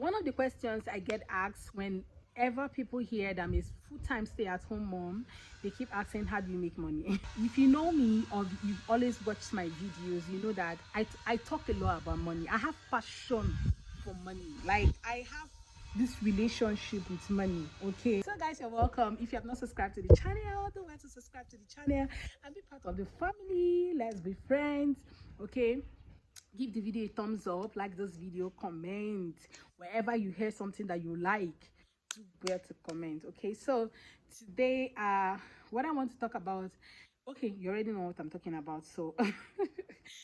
one of the questions I get asked whenever people hear that I'm a full-time stay-at-home mom, they keep asking, how do you make money? If you know me or you've always watched my videos, you know that I talk a lot about money. I have passion for money. Like, I have this relationship with money. Okay, so guys, you're welcome. If you have not subscribed to the channel, don't forget to subscribe to the channel and be part of the family. Let's be friends. Okay, give the video a thumbs up, like this video, comment wherever you hear something that you like, do where to comment. Okay, so today what I want to talk about, okay, you already know what I'm talking about. So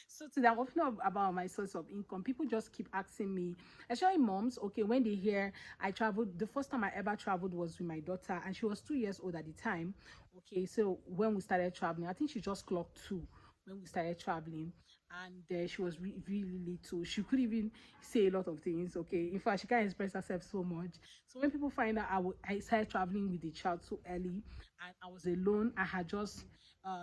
so today I'm talking about my source of income. People just keep asking me, especially moms, okay, when they hear I traveled. The first time I ever traveled was with my daughter, and she was 2 years old at the time. Okay, so when we started traveling, I think she just clocked 2 when we started traveling, and she was really little. She could even say a lot of things. Okay, in fact, she can't express herself so much. So when people find out I started traveling with the child so early, and I was alone, I had just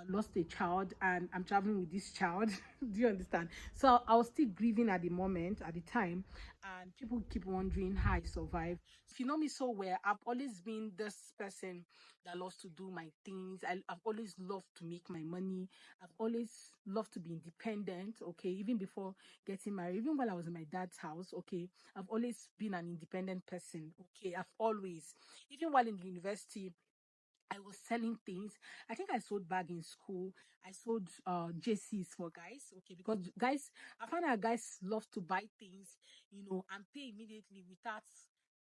lost a child, and I'm traveling with this child. Do you understand? So I was still grieving at the moment, at the time, and people keep wondering how I survived. If you know me so well, I've always been this person that loves to do my things. I've always loved to make my money. I've always loved to be independent. Okay, even before getting married, even while I was in my dad's house. Okay, I've always been an independent person. Okay, I've always, even while in the university, I was selling things. I think I sold bag in school. I sold JCs for guys. Okay, because guys, I find out guys love to buy things, and pay immediately without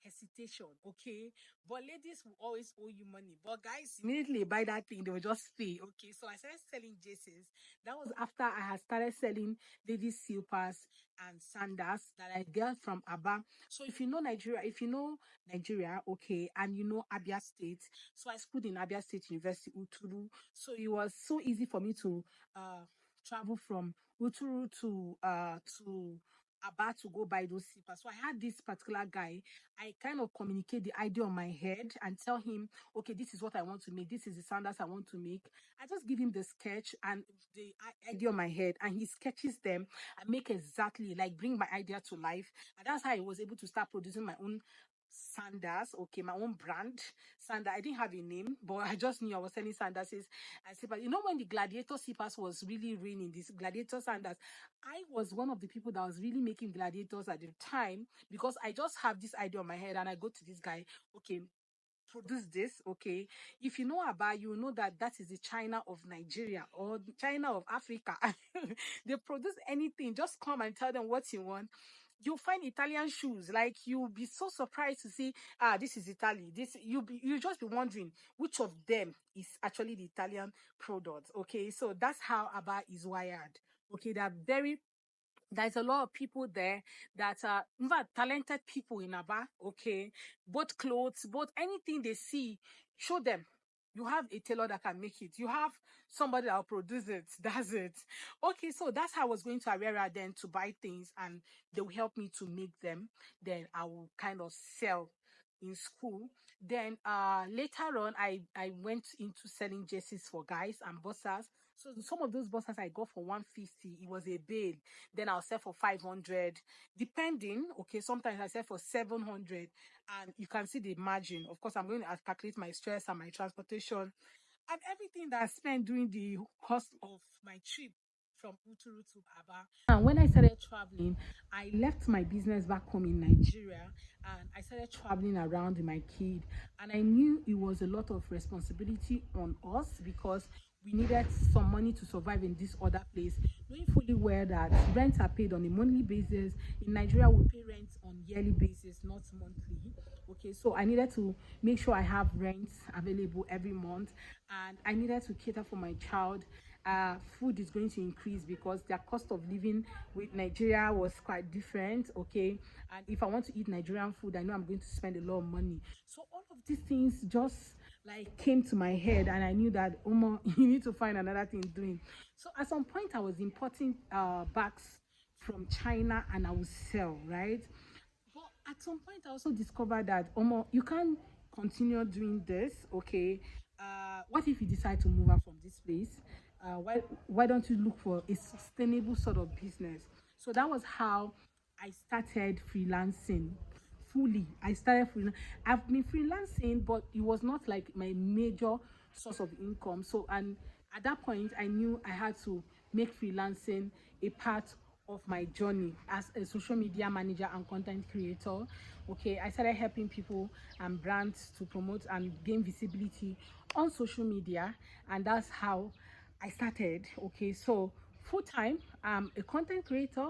hesitation. Okay, but ladies will always owe you money. But guys, immediately buy that thing, they will just pay. Okay, so I started selling JCs. That was after I had started selling ladies slippers and sandals that I got from Aba. So if you know Nigeria, okay, and you know Abia State. So I schooled in Abia State University, Uturu. So it was so easy for me to travel from Uturu to Aba to go buy those slippers. So I had this particular guy. I kind of communicate the idea on my head and tell him, okay, this is what I want to make. This is the sandals I want to make. I just give him the sketch and the idea on my head, and he sketches them. I make exactly like bring my idea to life, and that's how I was able to start producing my own sandals. Okay, my own brand sandal. I didn't have a name, but I just knew I was selling sandals and slippers. You know, when the gladiator slippers was really raining, these gladiator sandals, I was one of the people that was really making gladiators at the time, because I just have this idea on my head and I go to this guy, okay, produce this. Okay, if you know about, you know that that is the China of Nigeria or the China of Africa. They produce anything, just come and tell them what you want. You'll find Italian shoes, like you'll be so surprised to see, this is Italy. This you just be wondering which of them is actually the Italian product. Okay, so that's how Aba is wired. Okay, they're very there's a lot of people there that are in fact talented people in Aba. Okay, both clothes, both anything they see, show them. You have a tailor that can make it. You have somebody that will produce it. That's it. Okay, so that's how I was going to Arera then to buy things, and they will help me to make them. Then I will kind of sell in school. Then later on, I went into selling jerseys for guys and bossers. So some of those boxers I got for 150, it was a bale. Then I'll sell for 500, depending. Okay, sometimes I sell for 700, and you can see the margin. Of course, I'm going to calculate my stress and my transportation and everything that I spent during the cost of my trip from Uturu to Aba. And when I started traveling, I left my business back home in Nigeria, and I started traveling around with my kid. And I knew it was a lot of responsibility on us, because we needed some money to survive in this other place, knowing fully well that rents are paid on a monthly basis. In Nigeria, we pay rent on yearly basis, not monthly. Okay, so I needed to make sure I have rent available every month, and I needed to cater for my child. Food is going to increase because their cost of living with Nigeria was quite different. Okay, and if I want to eat Nigerian food, I know I'm going to spend a lot of money. So all of these things just like came to my head, and I knew that Omo, you need to find another thing doing. So at some point, I was importing bags from China, and I would sell, right? But at some point, I also discovered that Omo, you can't continue doing this. Okay, what if you decide to move out from this place? Why don't you look for a sustainable sort of business? So that was how I started freelancing fully. I started freelancing. I've been freelancing, but it was not like my major source of income. So, and at that point, I knew I had to make freelancing a part of my journey as a social media manager and content creator. Okay, I started helping people and brands to promote and gain visibility on social media, and that's how I started. Okay, so full time, I'm a content creator,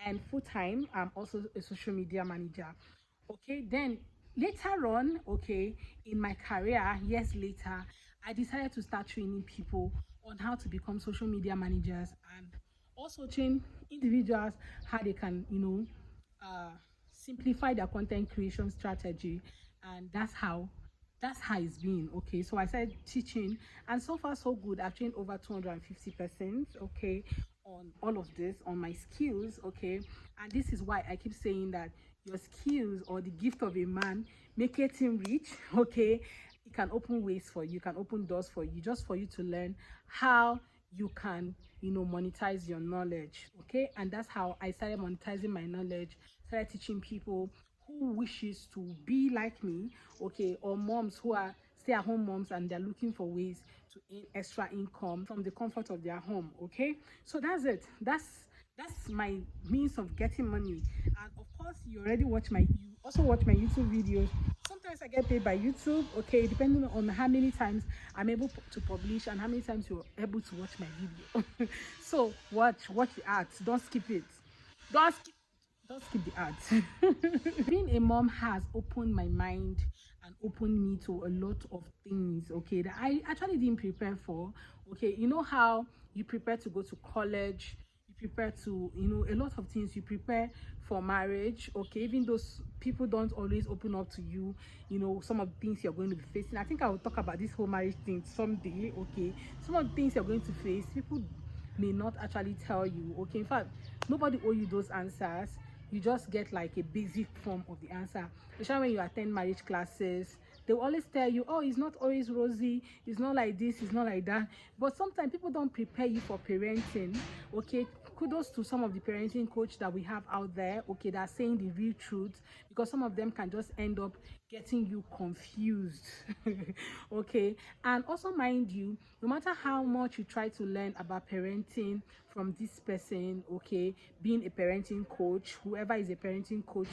and full time, I'm also a social media manager. Okay, then later on, okay, in my career, years later, I decided to start training people on how to become social media managers and also train individuals how they can, uh, simplify their content creation strategy. And that's how it's been. Okay, so I started teaching, and so far so good. I've trained over 250%, okay, on all of this, on my skills. Okay, and this is why I keep saying that your skills or the gift of a man make him rich. Okay, it can open ways for you, can open doors for you, just for you to learn how you can, monetize your knowledge. Okay, and that's how I started monetizing my knowledge, started teaching people who wishes to be like me, okay, or moms who are stay-at-home moms and they're looking for ways to earn extra income from the comfort of their home. Okay, so that's it. That's my means of getting money. And of course, you also watch my YouTube videos. Sometimes I get paid by YouTube, okay, depending on how many times I'm able to publish and how many times you're able to watch my video. So watch the ads, don't skip it. Don't skip don't skip the ads. Being a mom has opened my mind and opened me to a lot of things, okay, that I actually didn't prepare for. Okay, you know how you prepare to go to college, you prepare to, a lot of things you prepare for marriage, okay, even those people don't always open up to you, some of the things you're going to be facing. I think I will talk about this whole marriage thing someday. Okay, some of the things you're going to face, people may not actually tell you. Okay, in fact, nobody owe you those answers. You just get like a basic form of the answer. Especially when you attend marriage classes, they will always tell you, oh, it's not always rosy, it's not like this, it's not like that. But sometimes people don't prepare you for parenting. Okay, kudos to some of the parenting coach that we have out there, okay, that are saying the real truth, because some of them can just end up getting you confused. Okay, and also mind you, no matter how much you try to learn about parenting from this person, okay, being a parenting coach, whoever is a parenting coach,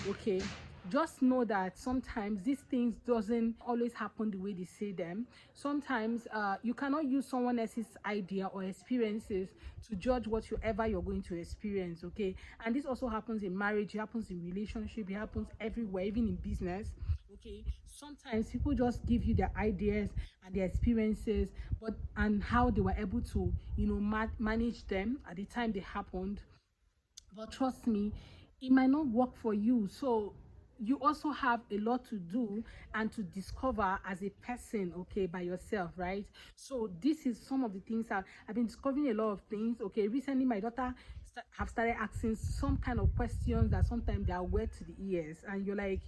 okay, just know that sometimes these things doesn't always happen the way they say them. Sometimes you cannot use someone else's idea or experiences to judge whatever you're going to experience. Okay, and this also happens in marriage, it happens in relationship, it happens everywhere, even in business. Okay, sometimes people just give you their ideas and their experiences, but and how they were able to, manage them at the time they happened. But trust me, it might not work for you. So you also have a lot to do and to discover as a person, okay, by yourself, right? So this is some of the things I've been discovering a lot of things. Okay, recently my daughter have started asking some kind of questions that sometimes they are wet to the ears, and you're like,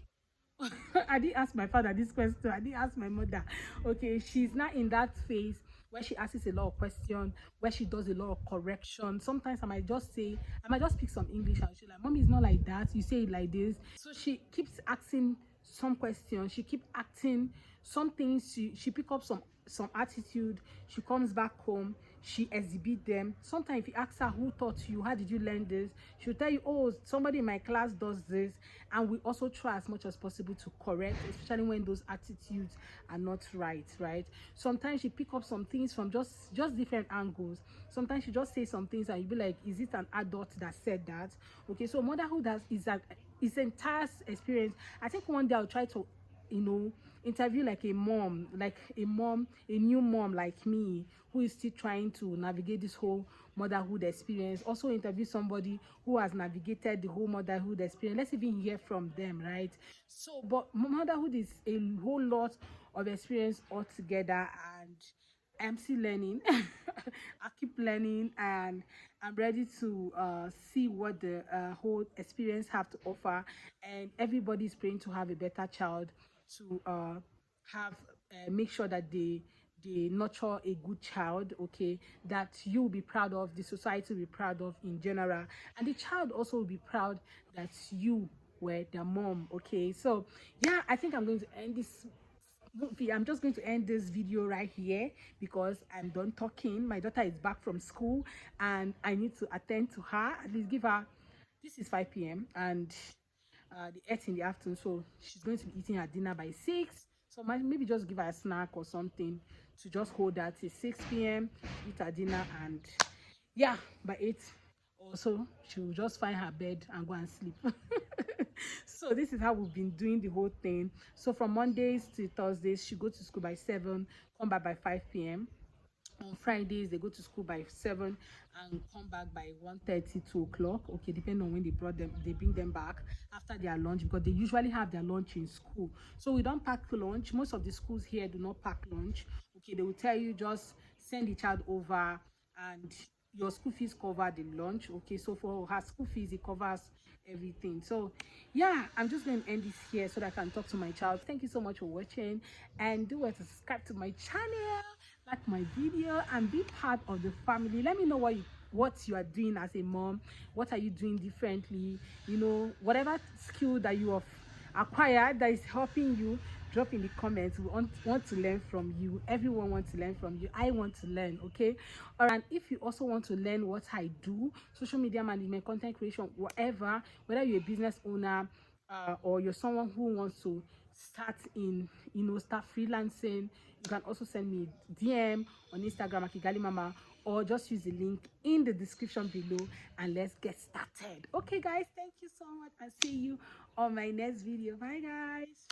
I didn't ask my father this question. I didn't ask my mother. Okay, she's not in that phase where she asks a lot of questions, where she does a lot of correction. Sometimes I might just speak some English and she's like, Mommy, it's not like that. You say it like this. So she keeps asking some questions. She keep acting some things. She pick up some attitude. She comes back home, she exhibit them. Sometimes if you ask her who taught you, how did you learn this, she'll tell you, oh, somebody in my class does this. And we also try as much as possible to correct, especially when those attitudes are not right. Sometimes she pick up some things from just different angles. Sometimes she just say some things and you be like, is it an adult that said that? Okay, so motherhood is entire experience. I think one day I'll try to, interview like a new mom like me, who is still trying to navigate this whole motherhood experience. Also interview somebody who has navigated the whole motherhood experience. Let's even hear from them, right? So but motherhood is a whole lot of experience altogether, and I'm still learning. I keep learning, and I'm ready to see what the whole experience have to offer. And everybody's praying to have a better child, to have make sure that they nurture a good child, okay, that you will be proud of, the society will be proud of in general, and the child also will be proud that you were their mom. Okay, so yeah, I think I'm going to end this movie. I'm just going to end this video right here because I'm done talking. My daughter is back from school and I need to attend to her, at least give her, this is 5 p.m. and the 8 in the afternoon, so she's going to be eating her dinner by 6. So maybe just give her a snack or something to just hold her till 6 p.m, eat her dinner, and yeah, by 8 also she'll just find her bed and go and sleep. So this is how we've been doing the whole thing. So from Mondays to Thursdays, she go to school by 7, come back by 5 p.m. On Fridays, they go to school by 7 and come back by 1:30, 2 o'clock. Okay, depending on when they bring them back after their lunch, because they usually have their lunch in school. So we don't pack lunch. Most of the schools here do not pack lunch. Okay, they will tell you just send the child over and your school fees cover the lunch. Okay, so for her school fees, it covers everything. So yeah, I'm just going to end this here so that I can talk to my child. Thank you so much for watching, and do well to subscribe to my channel, like my video, and be part of the family. Let me know what you are doing as a mom. What are you doing differently? You know, whatever skill that you have acquired that is helping you, drop in the comments. We want to learn from you. Everyone wants to learn from you. I want to learn. Okay, all right. And if you also want to learn what I do, social media management, content creation, whatever, whether you're a business owner or you're someone who wants to start start freelancing, you can also send me a DM on Instagram at Kigali Mama, or just use the link in the description below, and let's get started. Okay guys, thank you so much, and see you on my next video. Bye guys.